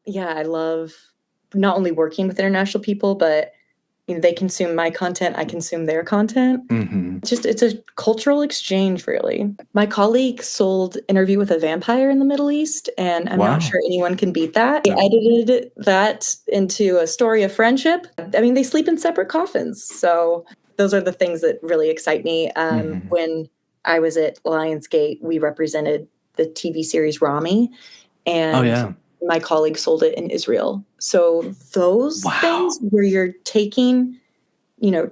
Yeah, I love not only working with international people, but they consume my content, I consume their content. Hmm. It's a cultural exchange, really. My colleague sold Interview with a Vampire in the Middle East, and I'm not Wow. sure anyone can beat that. They edited that into a story of friendship. I mean, they sleep in separate coffins. So those are the things that really excite me. Hmm. When I was at Lionsgate, we represented the TV series Rami, Oh, and yeah. my colleague sold it in Israel. So those things Wow. where you're taking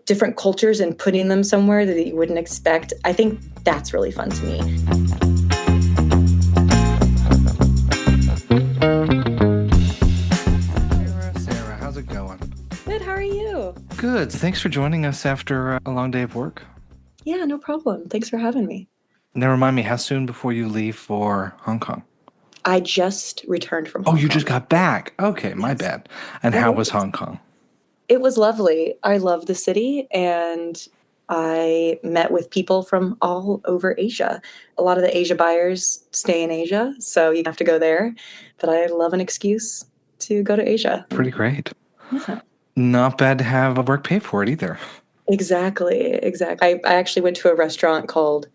different cultures and putting them somewhere that you wouldn't expect. I think that's really fun to me. Sarah, how's it going? Good, how are you? Good. Thanks for joining us after a long day of work. Yeah, no problem. Thanks for having me. Now, remind me, how soon before you leave for Hong Kong? I just returned from Oh, Hong you Kong. just got back. Okay, my Yes. bad. And No how was worries. Hong Kong? It was lovely. I love the city, and I met with people from all over Asia. A lot of the Asia buyers stay in Asia, so you have to go there. But I love an excuse to go to Asia. Pretty great. Yeah. Not bad to have work pay for it either. Exactly, exactly. I actually went to a restaurant called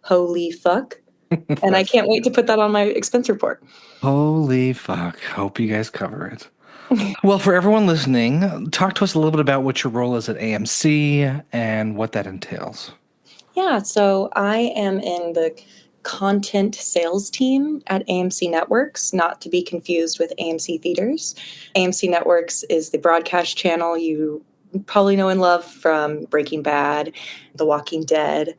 Holy Fuck, and I That's can't wait to funny. put that on my expense report. Holy fuck. Hope you guys cover it. Well, for everyone listening, talk to us a little bit about what your role is at AMC and what that entails. Yeah, so I am in the content sales team at AMC Networks, not to be confused with AMC Theaters. AMC Networks is the broadcast channel you probably know and love from Breaking Bad, The Walking Dead,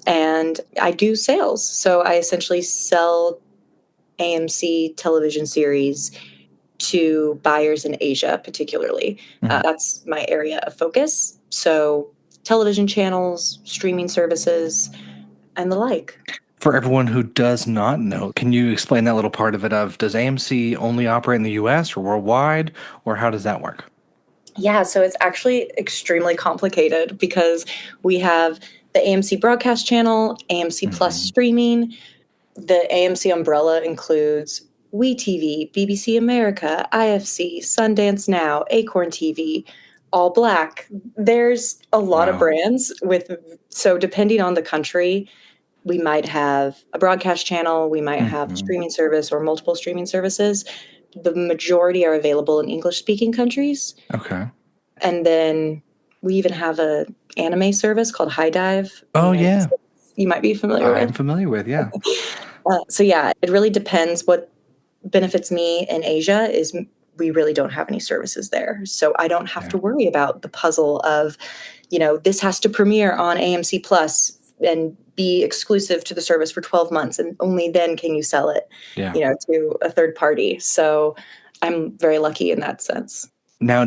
and I do sales. So I essentially sell AMC television series to buyers in Asia, particularly. Mhm. That's my area of focus. So, television channels, streaming services, and the like. For everyone who does not know, can you explain that little part of it of does AMC only operate in the US or worldwide, or how does that work? Yeah, so it's actually extremely complicated because we have the AMC broadcast channel, AMC Plus Hmm. streaming. The AMC umbrella includes WeTV, BBC America, IFC, Sundance Now, Acorn TV, All Black. There's a lot of Wow. brands so depending on the country, we might have a broadcast channel, we might have a Hmm. streaming service or multiple streaming services. The majority are available in English speaking countries. Okay. And then we even have a anime service called HiDive in the Oh, United yeah. States you might be familiar I'm with. familiar with, yeah. So yeah, it really depends. What benefits me in Asia is we really don't have any services there. So I don't have to Yeah. worry about the puzzle of, this has to premiere on AMC Plus and be exclusive to the service for 12 months and only then can you sell it, Yeah. to a third party. So I'm very lucky in that sense. Now,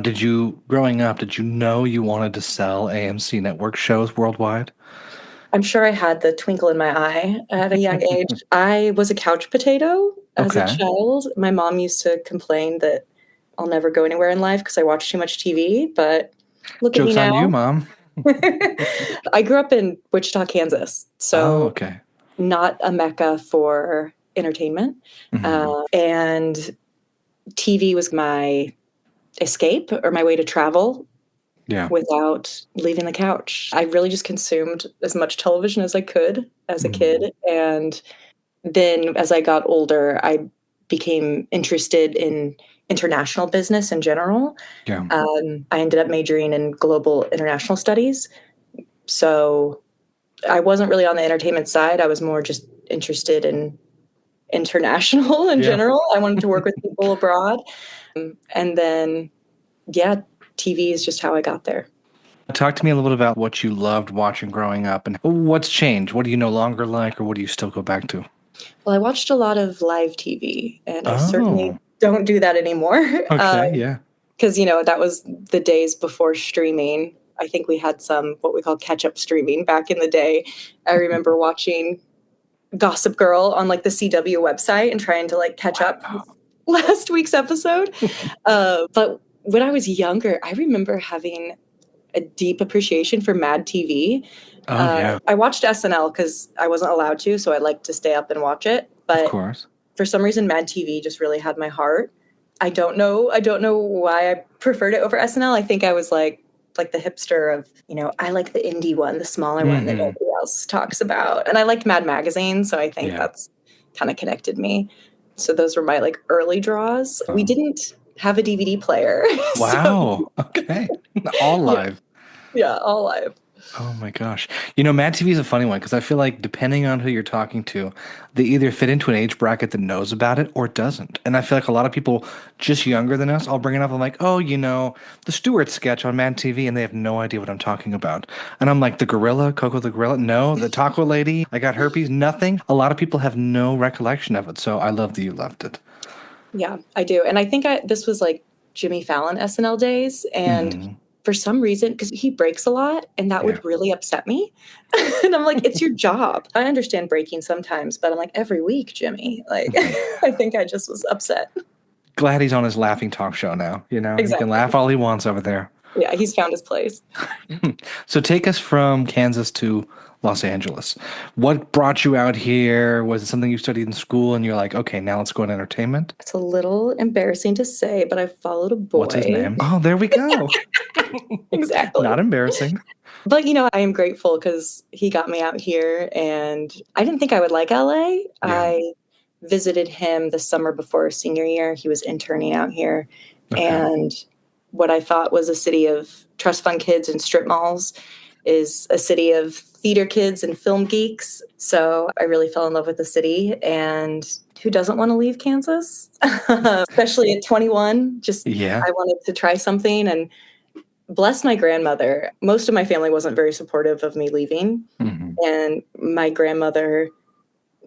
growing up, did you know you wanted to sell AMC network shows worldwide? I'm sure I had the twinkle in my eye at a young age. I was a couch potato as a Okay. child. My mom used to complain that I'll never go anywhere in life because I watch too much TV, but look at me Joke's on you, now. Mom. I grew up in Wichita, Kansas, Oh, so okay. not a mecca for entertainment. Hmm. And TV was my escape or my way to travel Yeah. without leaving the couch. I really just consumed as much television as I could as a Hmm. kid. And then as I got older, I became interested in international business in general. Yeah. I ended up majoring in global international studies. So I wasn't really on the entertainment side. I was more just interested in international in Yeah. general. I wanted to work with people abroad. And then, yeah, TV is just how I got there. Talk to me a little bit about what you loved watching growing up and what's changed. What do you no longer like, or what do you still go back to? Well, I watched a lot of live TV, and I certainly Oh, don't do that anymore. okay. Yeah. Because, that was the days before streaming. I think we had some what we call catch up streaming back in the day. I remember watching Gossip Girl on like the CW website and trying to like catch up with Wow. last week's episode. But when I was younger, I remember having a deep appreciation for Mad TV. Oh, yeah. I watched SNL because I wasn't allowed to, so I liked to stay up and watch it. Of But course. for some reason, Mad TV just really had my heart. I don't know. I don't know why I preferred it over SNL. I think I was like the hipster of, I like the indie one, the smaller one that nobody else talks about. And I liked Mad Magazine, so I think that's kind of connected me. So those were my like early draws. We didn't have a DVD player. Wow. Okay. All live. Yeah, all live. Oh my gosh. Mad TV is a funny one because I feel like depending on who you're talking to, they either fit into an age bracket that knows about it or doesn't. And I feel like a lot of people just younger than us, I'll bring it up. I'm like, oh, the Stewart sketch on Mad TV, and they have no idea what I'm talking about. And I'm like, the gorilla, Coco the gorilla? No, the taco lady, I got herpes, nothing. A lot of people have no recollection of it. So I love that you loved it. Yeah, I do. And I think this was like Jimmy Fallon SNL days. And for some reason, because he breaks a lot, and that would really upset me. And I'm like, it's your job. I understand breaking sometimes, but I'm like, every week, Jimmy. Like, I think I just was upset. Glad he's on his laughing talk show now. He can laugh all he wants over there. Yeah, he's found his place. So take us from Kansas to Los Angeles. What brought you out here? Was it something you studied in school and you're like, okay, now let's go into entertainment? It's a little embarrassing to say, but I followed a boy. What's his name? Oh, there we go. Exactly. Not embarrassing. But, I am grateful because he got me out here, and I didn't think I would like LA. Yeah. I visited him the summer before senior year. He was interning out here. Okay. And what I thought was a city of trust fund kids and strip malls is a city of theater kids and film geeks. So I really fell in love with the city. And who doesn't want to leave Kansas? Especially at 21. I wanted to try something, and bless my grandmother. Most of my family wasn't very supportive of me leaving. Mm-hmm. And my grandmother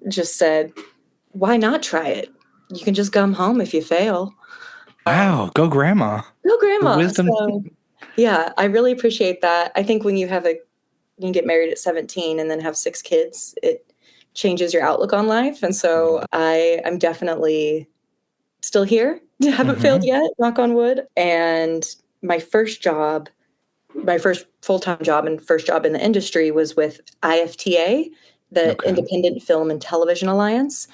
just said, why not try it? You can just come home if you fail. Wow. Go grandma. Go grandma. The wisdom. So, yeah, I really appreciate that. I think when you get married at 17 and then have 6 kids, it changes your outlook on life. And so I'm definitely still here. Haven't failed yet, knock on wood. And my first full-time job and first job in the industry was with IFTA, the Independent Film and Television Alliance.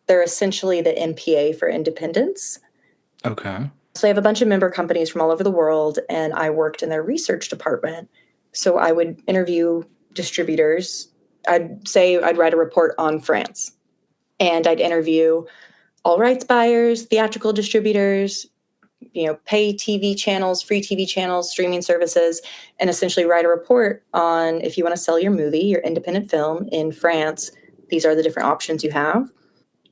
They're essentially the MPA for independence. Okay. So they have a bunch of member companies from all over the world, and I worked in their research department. So I would interview distributors. I'd write a report on France, and I'd interview all rights buyers, theatrical distributors, pay TV channels, free TV channels, streaming services, and essentially write a report on if you want to sell your movie, your independent film in France, these are the different options you have.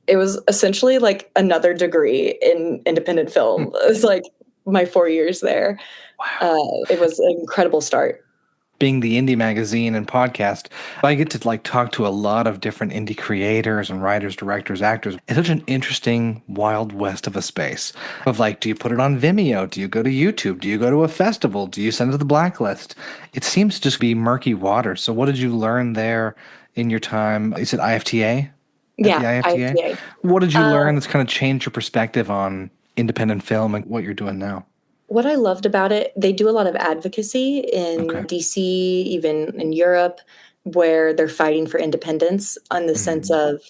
It was essentially like another degree in independent film. It was like my 4 years there. Wow. It was an incredible start. Being the indie magazine and podcast, I get to talk to a lot of different indie creators and writers, directors, actors. It's such an interesting wild west of a space of do you put it on Vimeo? Do you go to YouTube? Do you go to a festival? Do you send it to the blacklist? It seems to just be murky water. So what did you learn there in your time? You said IFTA? Yeah, IFTA. What did you learn that's kind of changed your perspective on independent film and what you're doing now? What I loved about it, they do a lot of advocacy in DC, even in Europe, where they're fighting for independence in the sense of,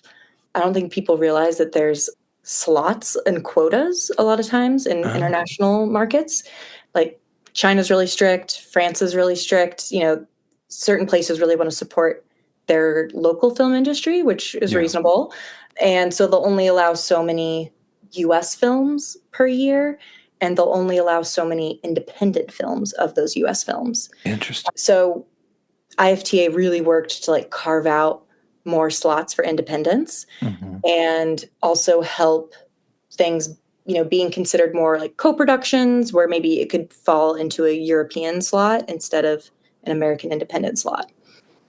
I don't think people realize that there's slots and quotas a lot of times in international markets. Like China's really strict, France is really strict, certain places really want to support their local film industry, which is reasonable. And so they'll only allow so many US films per year, and they'll only allow so many independent films of those US films. Interesting. So IFTA really worked to carve out more slots for independents and also help things, being considered more like co-productions where maybe it could fall into a European slot instead of an American independent slot.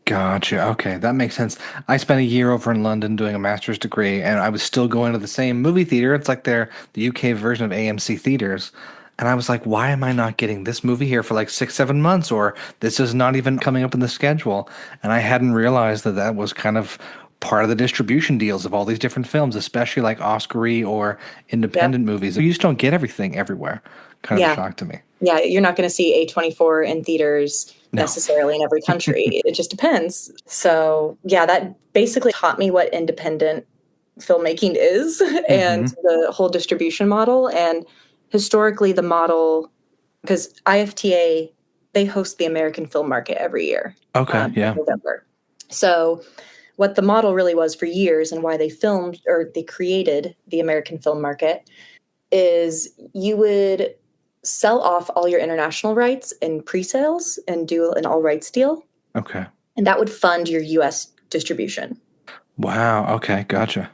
Gotcha. Okay, that makes sense. I spent a year over in London doing a master's degree, and I was still going to the same movie theater. It's like the UK version of AMC theaters. And I was like, why am I not getting this movie here for 6-7 months? Or this is not even coming up in the schedule. And I hadn't realized that was kind of part of the distribution deals of all these different films, especially Oscar-y or independent movies. You just don't get everything everywhere. Kind of a shock to me. Yeah, you're not going to see A24 in theaters necessarily in every country. It just depends. So, that basically taught me what independent filmmaking is and Mm-hmm. the whole distribution model. And historically, the model, because IFTA, they host the American film market every year, Okay, in yeah. November. So what the model really was for years and why they filmed or they created the American film market is you would sell off all your international rights in pre-sales and do an all rights deal, Okay. and that would fund your US distribution. Wow. Okay, gotcha.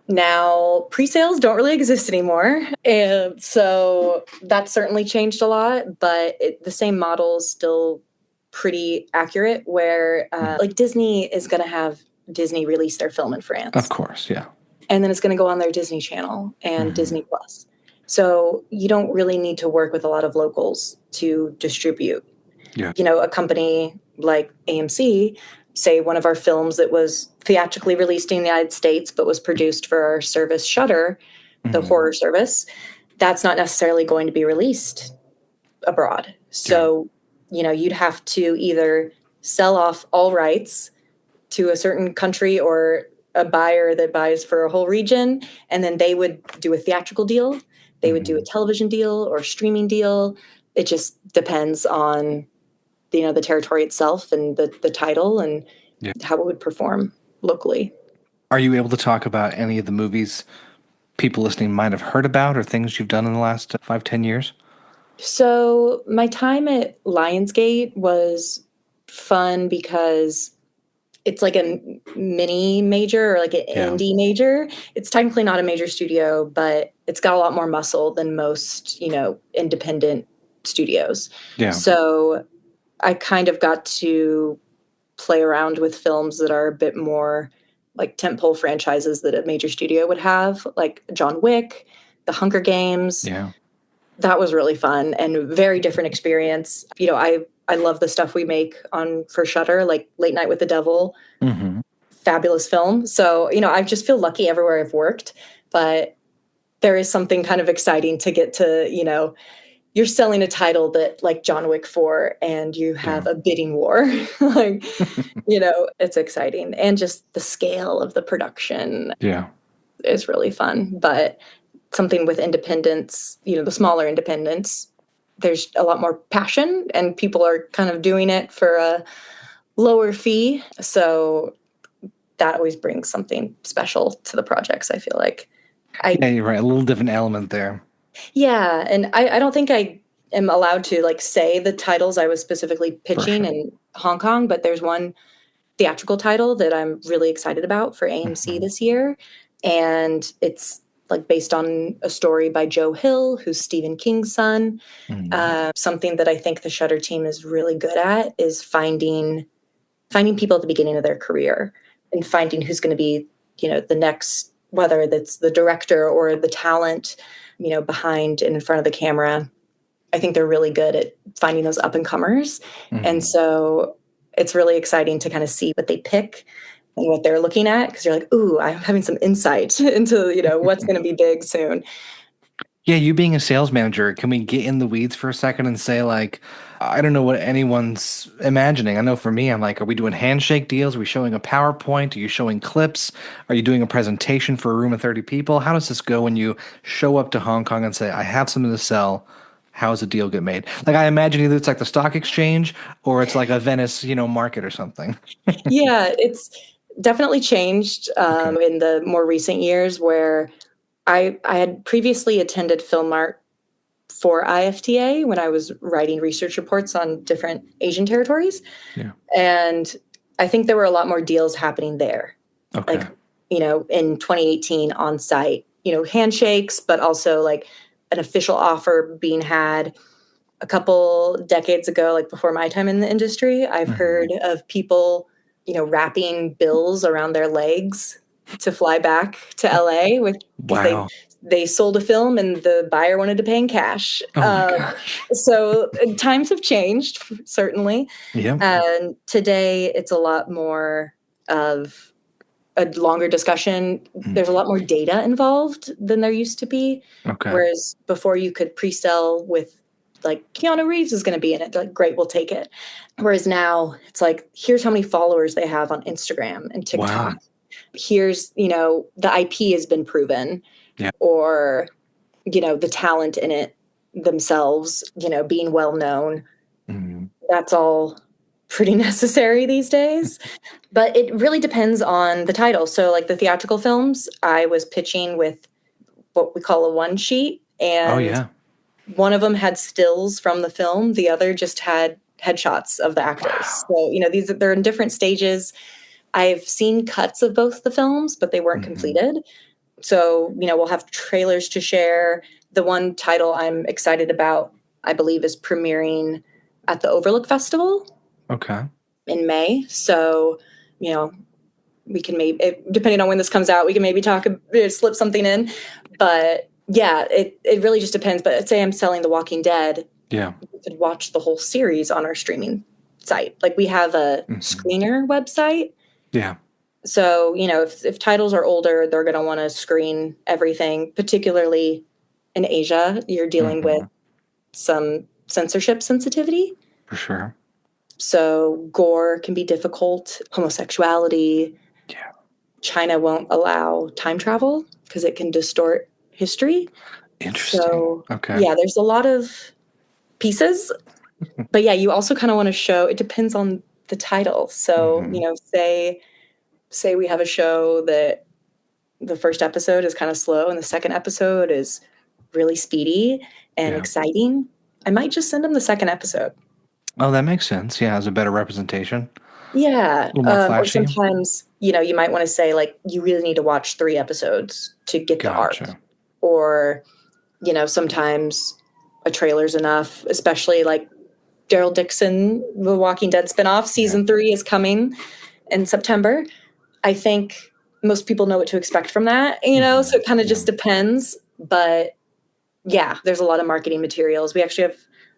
Now, pre-sales don't really exist anymore, and so that's certainly changed a lot, but the same model is still pretty accurate where Mhm. like Disney is going to have Disney release their film in Of France, course, yeah. and then it's going to go on their Disney Channel and Hmm. Disney Plus. So you don't really need to work with a lot of locals to distribute. Yeah. A company like AMC, say one of our films that was theatrically released in the United States but was produced for our service Shudder, the Hmm. horror service, that's not necessarily going to be released abroad. Yeah. So, you'd have to either sell off all rights to a certain country or a buyer that buys for a whole region, and then they would do a theatrical deal. They would do a Hmm. television deal or streaming deal. It just depends on the territory itself and the title and Yeah. how it would perform locally. Are you able to talk about any of the movies people listening might have heard about or things you've done in the last 5, 10 years? So my time at Lionsgate was fun because it's like a mini major or like an Yeah. indie major. It's technically not a major studio, but it's got a lot more muscle than most, independent studios. Yeah. So I kind of got to play around with films that are a bit more like tentpole franchises that a major studio would have, like John Wick, The Hunger Games. Yeah. That was really fun and very different experience. I love the stuff we make on for Shudder, like Late Night with the Devil, Hmm. fabulous film. So, I just feel lucky everywhere I've worked, but there is something kind of exciting to get to, you're selling a title that like John Wick 4 and you Yeah. have a bidding war. Like, it's exciting. And just the scale of the production Yeah. is really fun. But something with independence, the smaller independents, there's a lot more passion and people are kind of doing it for a lower fee. So that always brings something special to the projects, I feel like. Yeah, you're right. A little different element there. Yeah, and I don't think I am allowed to like say the titles I was specifically For pitching sure. in Hong Kong, but there's one theatrical title that I'm really excited about for AMC Hmm. this year. And it's like based on a story by Joe Hill, who's Stephen King's son. Hmm. Something that I think the Shutter team is really good at is finding people at the beginning of their career and finding who's going to be, the next, whether that's the director or the talent, behind and in front of the camera. I think they're really good at finding those up and comers. And Hmm. so it's really exciting to kind of see what they pick and what they're looking at because you're like, ooh, I'm having some insight into, what's going to be big soon. Yeah, you being a sales manager, can we get in the weeds for a second and say, like, I don't know what anyone's imagining. I know for me, I'm like, are we doing handshake deals? Are we showing a PowerPoint? Are you showing clips? Are you doing a presentation for a room of 30 people? How does this go when you show up to Hong Kong and say, I have something to sell? How does a deal get made? Like, I imagine either it's like the stock exchange or it's like a Venice, market or something. Yeah, it's definitely changed Okay. in the more recent years where I had previously attended Film Art for IFTA when I was writing research reports on different Asian territories. Yeah. And I think there were a lot more deals happening there. Okay. Like, in 2018 on site, handshakes, but also like an official offer being had a couple decades ago, like before my time in the industry. I've Hmm. heard of people, wrapping bills around their legs to fly back to LA with because they Wow. they sold a film and the buyer wanted to pay in cash. Oh my gosh. So times have changed certainly, Yep. and today it's a lot more of a longer discussion. There's a Mm. lot more data involved than there used to be. Okay. Whereas before you could pre-sell with like Keanu Reeves is going to be in it. Like, great, we'll take it. Whereas now it's like, here's how many followers they have on Instagram and Wow. TikTok. here's, the IP has been proven, Yeah. or, the talent in it themselves, being well known. Mhm. That's all pretty necessary these days. But it really depends on the title. So, like the theatrical films, I was pitching with what we call a one sheet, Oh and yeah. one of them had stills from the film, the other just had headshots of the actors. Wow. So, they're in different stages. I've seen cuts of both the films, but they weren't Hmm. completed. So, we'll have trailers to share. The one title I'm excited about, I believe, is premiering at the Overlook Festival Okay. in May. So, you know, we can maybe, depending on when this comes out, we can maybe slip something in. But yeah, it really just depends. But let's say I'm selling The Walking Dead, Yeah. you could watch the whole series on our streaming site. Like we have a Hmm. screener website. Yeah. So, if titles are older, they're going to want to screen everything, particularly in Asia. You're dealing with Hmm. some censorship sensitivity. For sure. So, gore can be difficult, homosexuality. Yeah. China won't allow time travel because it can distort history. Interesting. So, Okay. yeah, there's a lot of pieces. But yeah, you also kind of want to show, it depends on the title. So, Hmm. say we have a show that the first episode is kind of slow and the second episode is really speedy and Yeah. exciting, I might just send them the second episode. Oh, that makes sense. Yeah, has a better representation. Yeah. A little more Or flashy. sometimes, you might want to say, like, you really need to watch 3 episodes to get the arc. Gotcha. Or, sometimes a trailer's enough, especially like Daryl Dixon, The Walking Dead spinoff, Yeah. season 3 is coming in September. I think most people know what to expect from that, so Hmm. it kind of Yeah. just depends. But yeah, there's a lot of marketing materials. We actually have,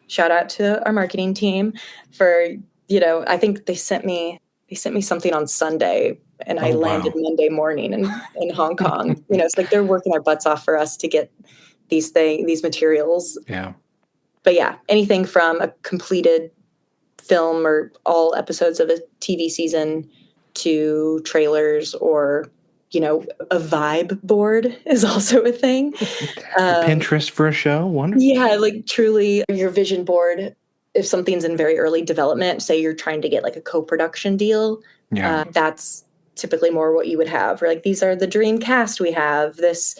shout out to our marketing team for, I think they sent me something on Sunday and I Oh landed wow. Monday morning in Hong Kong. It's like they're working their butts off for us to get these materials. Yeah. But yeah, anything from a completed film or all episodes of a TV season to trailers, or a vibe board is also a thing. A Um, Pinterest for a show? Wonderful. yeah, like truly your vision board. If something's in very early development, say you're trying to get like a co-production deal, Yeah. that's typically more what you would have. Or like, these are the dream cast we have. This,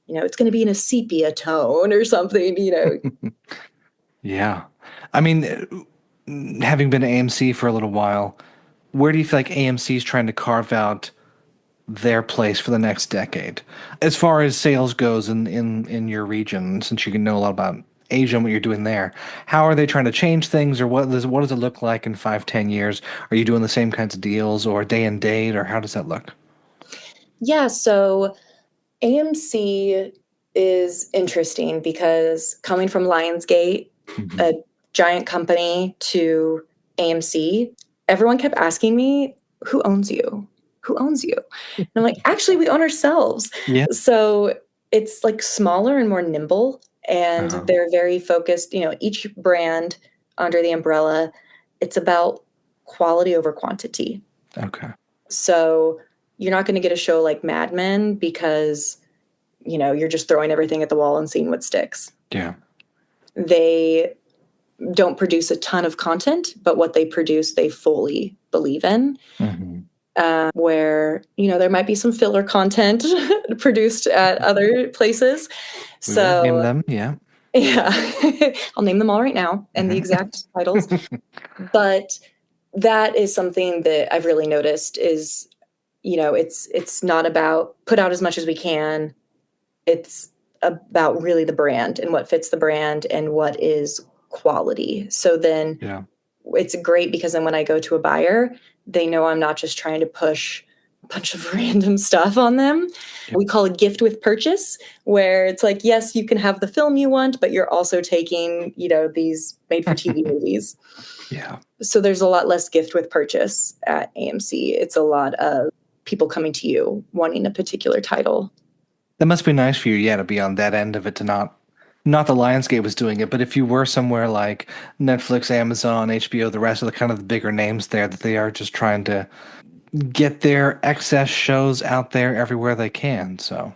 it's going to be in a sepia tone or something. Yeah. I mean, having been at AMC for a little while, where do you feel like AMC is trying to carve out their place for the next decade, as far as sales goes in your region? Since you can know a lot about Asia and what you're doing there, how are they trying to change things, or what does it look like in 5, 10 years? Are you doing the same kinds of deals, or day and date, or how does that look? Yeah, so AMC is interesting because coming from Lionsgate, Hmm. a giant company, to AMC, everyone kept asking me, "Who owns you? Who owns you?" And I'm like, "Actually, we own ourselves." Yeah. So it's like smaller and more nimble, and Uh-huh. they're very focused. Each brand under the umbrella, it's about quality over quantity. Okay. So you're not going to get a show like Mad Men because you're just throwing everything at the wall and seeing what sticks. Yeah. They don't produce a ton of content, but what they produce, they fully believe in. Hmm. Where, there might be some filler content produced at other places. We won't name So, them. Yeah. yeah, I'll name them all right now and the Hmm. exact titles. But that is something that I've really noticed is, it's not about put out as much as we can. It's about really the brand and what fits the brand and what is quality. So then Yeah. it's great because then when I go to a buyer, they know I'm not just trying to push a bunch of random stuff on them. Yeah. We call it gift with purchase, where it's like, yes, you can have the film you want, but you're also taking, these made for TV movies. Yeah. So there's a lot less gift with purchase at AMC. It's a lot of people coming to you wanting a particular title. That must be nice for you, yeah, to be on that end of it, to not the Lionsgate was doing it, but if you were somewhere like Netflix, Amazon, HBO, the rest of the kind of the bigger names there, that they are just trying to, get their excess shows out there everywhere they can. So,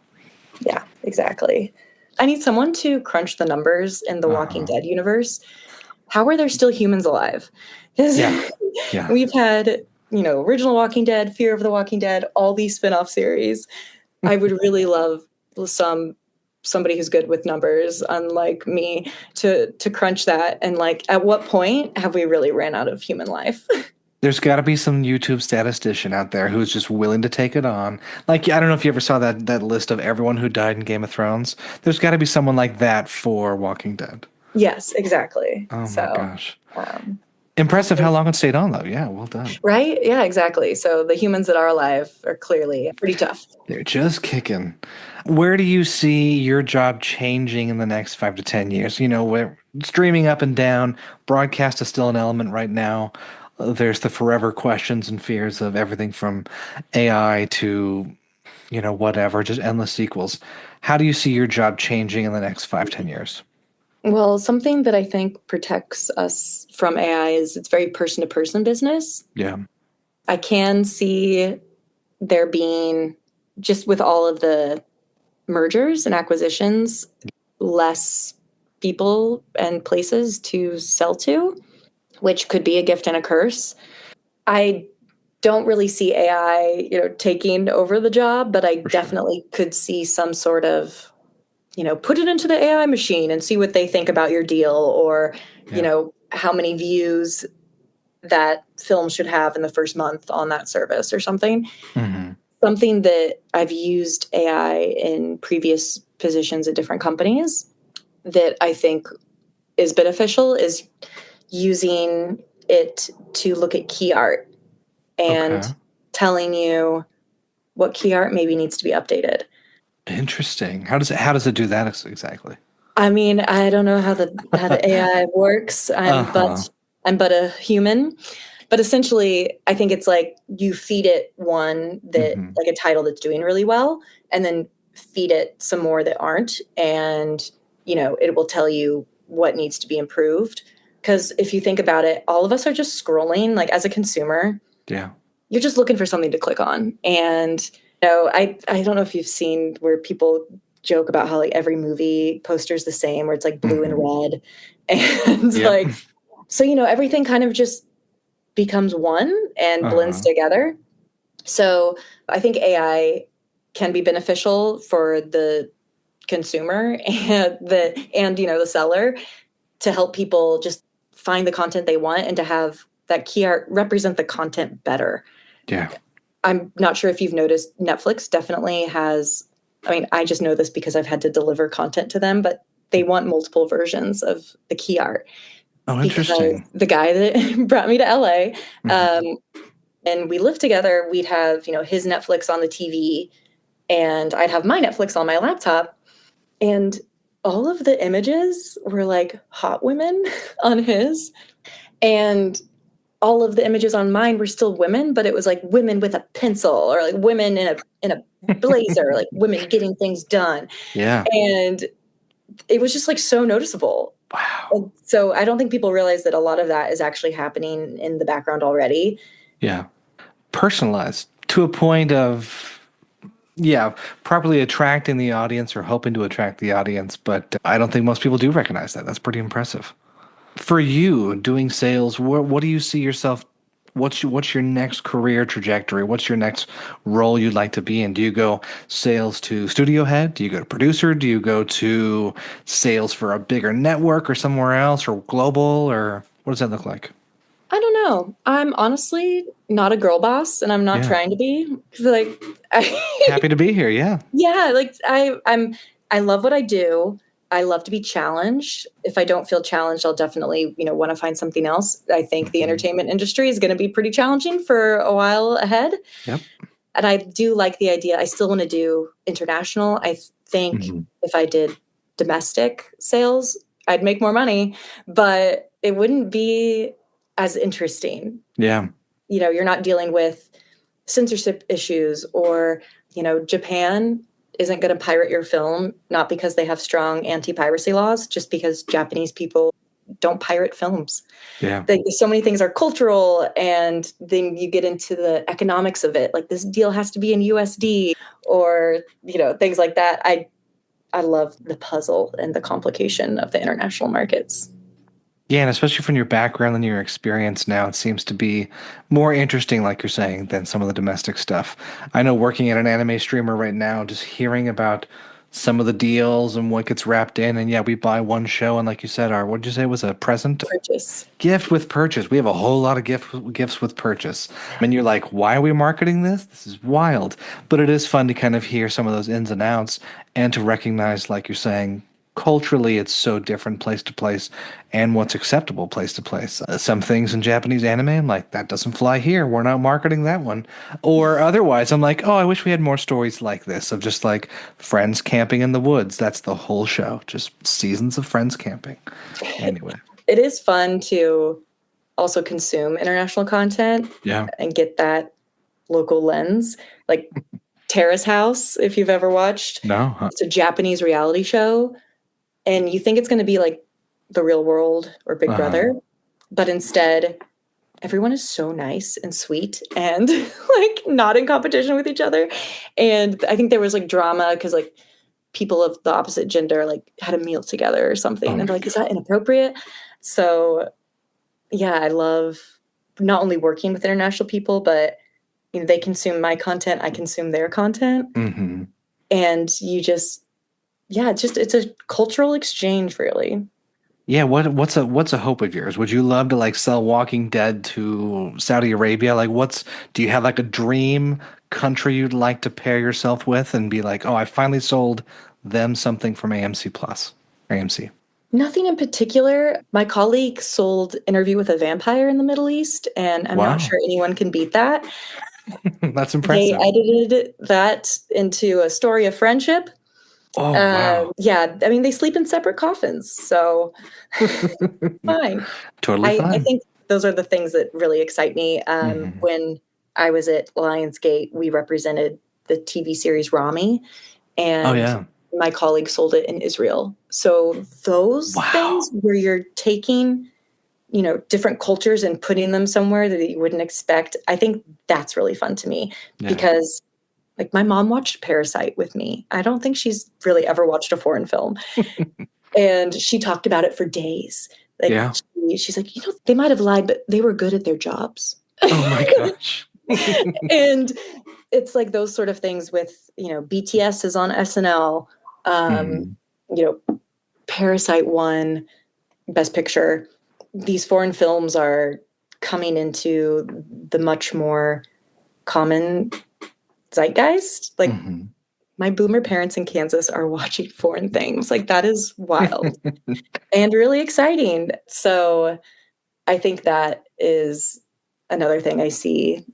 Yeah, exactly. I need someone to crunch the numbers in the Walking uh-huh. Dead universe. How are there still humans alive? Because Yeah, yeah. we've had, original Walking Dead, Fear of the Walking Dead, all these spin-off series. I would really love somebody who's good with numbers, unlike me, to crunch that. And like, at what point have we really ran out of human life? There's got to be some YouTube statistician out there who's just willing to take it on. Like, I don't know if you ever saw that list of everyone who died in Game of Thrones. There's got to be someone like that for Walking Dead. Yes, exactly. Oh my So, gosh. um, Impressive how long it stayed on, though. Yeah, well done. right? Yeah, exactly. So the humans that are alive are clearly pretty tough. They're just kicking. Where do you see your job changing in the next 5 to 10 years? Where streaming up and down, broadcast is still an element right now. There's the forever questions and fears of everything from AI to, whatever, just endless sequels. How do you see your job changing in the next 5, 10 years? Well, something that I think protects us from AI is it's very person to person business. Yeah. I can see there being, just with all of the mergers and acquisitions, less people and places to sell to, which could be a gift and a curse. I don't really see AI, taking over the job, but I For sure. definitely could see some sort of, put it into the AI machine and see what they think about your deal, or, Yeah. how many views that film should have in the first month on that service or something. Hmm. Something that I've used AI in previous positions at different companies that I think is beneficial is using it to look at key art and Okay. telling you what key art maybe needs to be updated. Interesting. How does it do that exactly? I mean, I don't know how the AI works. Uh-huh. I'm but a human. But essentially, I think it's like you feed it one that, Hmm. like a title that's doing really well, and then feed it some more that aren't, and it will tell you what needs to be improved. Because if you think about it, all of us are just scrolling. Like, as a consumer, Yeah. you're just looking for something to click on. And I don't know if you've seen where people joke about how like every movie poster is the same, where it's like blue and Hmm. red, and Yep. like, so everything kind of just becomes one and blends Uh-huh. together. So I think AI can be beneficial for the consumer and the seller, to help people just find the content they want and to have that key art represent the content better. Yeah. I'm not sure if you've noticed, Netflix definitely has, I mean, I just know this because I've had to deliver content to them, but they want multiple versions of the key art, Oh, because interesting. the guy that brought me to LA, Hmm. um, and we lived together, we'd have, his Netflix on the TV and I'd have my Netflix on my laptop. And all of the images were like hot women on his. And all of the images on mine were still women, but it was like women with a pencil, or like women in a blazer, like women getting things done. Yeah. And it was just like so noticeable. Wow. And so I don't think people realize that a lot of that is actually happening in the background already. Yeah. Personalized to a point of, yeah, properly attracting the audience or hoping to attract the audience, but I don't think most people do recognize that. That's pretty impressive. For you, doing sales, what do you see yourself? What's your next career trajectory? What's your next role you'd like to be in? Do you go sales to studio head? Do you go to producer? Do you go to sales for a bigger network or somewhere else, or global, or what does that look like? I don't know. I'm honestly not a girl boss, and I'm not Yeah. trying to be. 'Cause, like, Happy to be here. Yeah. yeah, like I love what I do. I love to be challenged. If I don't feel challenged, I'll definitely, want to find something else. I think the Hmm. entertainment industry is going to be pretty challenging for a while ahead. Yep. And I do like the idea. I still want to do international. I think Hmm. if I did domestic sales, I'd make more money, but it wouldn't be as interesting. Yeah. You're not dealing with censorship issues, or, Japan isn't going to pirate your film, not because they have strong anti-piracy laws, just because Japanese people don't pirate films. Yeah. Like, so many things are cultural, and then you get into the economics of it. Like, this deal has to be in USD, or things like that. I love the puzzle and the complication of the international markets. Yeah, and especially from your background and your experience now, it seems to be more interesting, like you're saying, than some of the domestic stuff. I know working at an anime streamer right now, just hearing about some of the deals and what gets wrapped in, and yeah, we buy one show, and like you said, our what did you say was a present? Purchase. Gift with purchase. We have a whole lot of gifts with purchase. And you're like, why are we marketing this? This is wild. But it is fun to kind of hear some of those ins and outs and to recognize, like you're saying, culturally it's so different place to place and what's acceptable place to place. Some things in Japanese anime, I'm like, that doesn't fly here. We're not marketing that one. Or otherwise, I'm like, oh, I wish we had more stories like this of just like friends camping in the woods. That's the whole show. Just seasons of friends camping. Anyway. It is fun to also consume international content Yeah. and get that local lens. Like Terrace House, if you've ever watched. No. Huh. It's a Japanese reality show, and you think it's going to be like The Real World or Big Brother, but instead everyone is so nice and sweet and like not in competition with each other. And I think there was like drama because like people of the opposite gender like had a meal together or something, and they're like, is that inappropriate? So yeah, I love not only working with international people, but they consume my content, I consume their content. Mm-hmm. And you just, yeah, it's a cultural exchange, really. Yeah, what's a hope of yours? Would you love to like sell Walking Dead to Saudi Arabia? Like do you have like a dream country you'd like to pair yourself with and be like, "Oh, I finally sold them something from AMC Plus." Or AMC. Nothing in particular. My colleague sold Interview with a Vampire in the Middle East, and I'm not Wow. sure anyone can beat that. That's They impressive. edited that into a story of friendship. Oh, wow. Yeah, I mean, they sleep in separate coffins, so fine. Totally I fine. think those are the things that really excite me. Hmm. When I was at Lionsgate, we represented the TV series Rami, Oh and yeah. my colleague sold it in Israel. So those things Wow. where you're taking, different cultures and putting them somewhere that you wouldn't expect, I think that's really fun to me Yeah. because like my mom watched Parasite with me. I don't think she's really ever watched a foreign film. And she talked about it for days. Like Yeah. she's like, they might have lied, but they were good at their jobs. Oh my gosh. And it's like those sort of things with, BTS is on SNL. Um, Mhm. you know, Parasite won Best Picture. These foreign films are coming into the much more common zeitgeist. Like Mhm. my boomer parents in Kansas are watching foreign things. Like that is wild and really exciting. So I think that is another thing I see,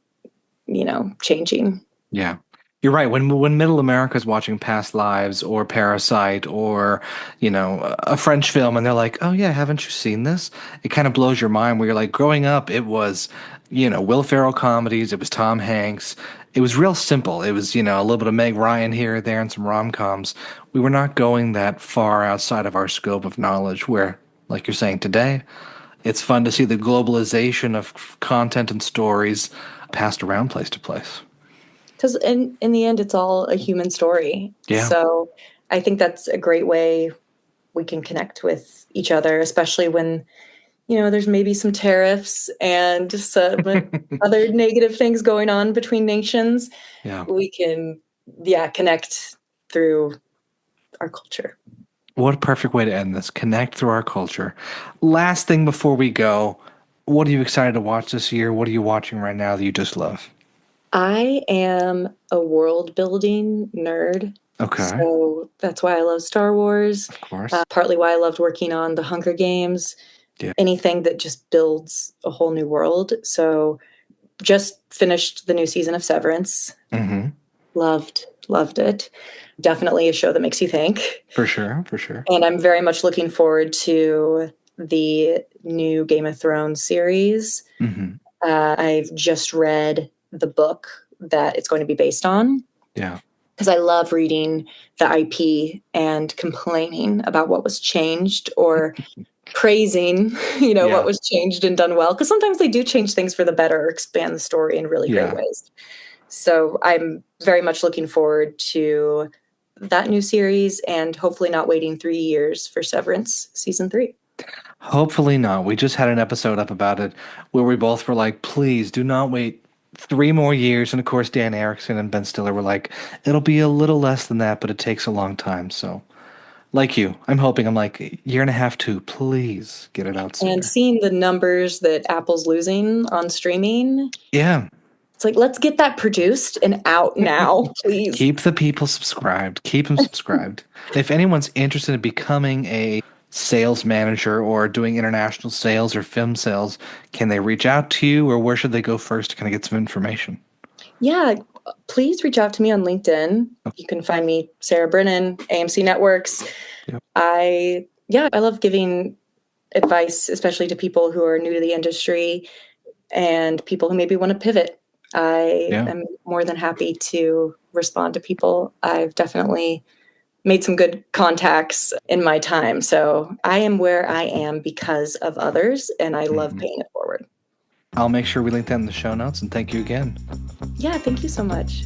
changing. Yeah. You're right. When Middle America's watching Past Lives or Parasite or, a French film and they're like, "Oh yeah, haven't you seen this?" It kind of blows your mind where you're like, growing up, it was, Will Ferrell comedies, it was Tom Hanks. It was real simple. It was, a little bit of Meg Ryan here or there and some rom-coms. We were not going that far outside of our scope of knowledge where, like you're saying today, it's fun to see the globalization of content and stories passed around place to place. Because in the end, it's all a human story. Yeah. So I think that's a great way we can connect with each other, especially when, there's maybe some tariffs and some other negative things going on between nations. Yeah. We can, yeah, connect through our culture. What a perfect way to end this. Connect through our culture. Last thing before we go, what are you excited to watch this year? What are you watching right now that you just love? I am a world building nerd. Okay. So that's why I love Star Wars, Of course. partly why I loved working on The Hunger Games, Yeah. anything that just builds a whole new world. So just finished the new season of Severance. Mm-hmm. Loved it. Definitely a show that makes you think. For sure. For sure. And I'm very much looking forward to the new Game of Thrones series. Mm-hmm. I've just read the book that it's going to be based on. Yeah. because I love reading the IP and complaining about what was changed or praising, what Yeah. was changed and done well. Because sometimes they do change things for the better or expand the story in really great Yeah. ways. So I'm very much looking forward to that new series and hopefully not waiting 3 years for Severance season 3. Hopefully not. We just had an episode up about it where we both were like, please do not wait 3 more years. And of course, Dan Erickson and Ben Stiller were like, it'll be a little less than that, but it takes a long time. So, like you, I'm like, a year and a half, too. Please get it out And sooner. seeing the numbers that Apple's losing on streaming, Yeah. it's like, let's get that produced and out now, please. Keep the people subscribed. Keep them subscribed. If anyone's interested in becoming a sales manager or doing international sales or film sales, can they reach out to you or where should they go first to kind of get some information? Yeah, please reach out to me on LinkedIn. You can find me, Sarah Brennan, AMC Networks. Yep. I love giving advice, especially to people who are new to the industry and people who maybe want to pivot. I Yeah. am more than happy to respond to people. I've definitely made some good contacts in my time. So I am where I am because of others, and I love Mhm. paying it forward. I'll make sure we link that in the show notes and thank you again. Yeah, thank you so much.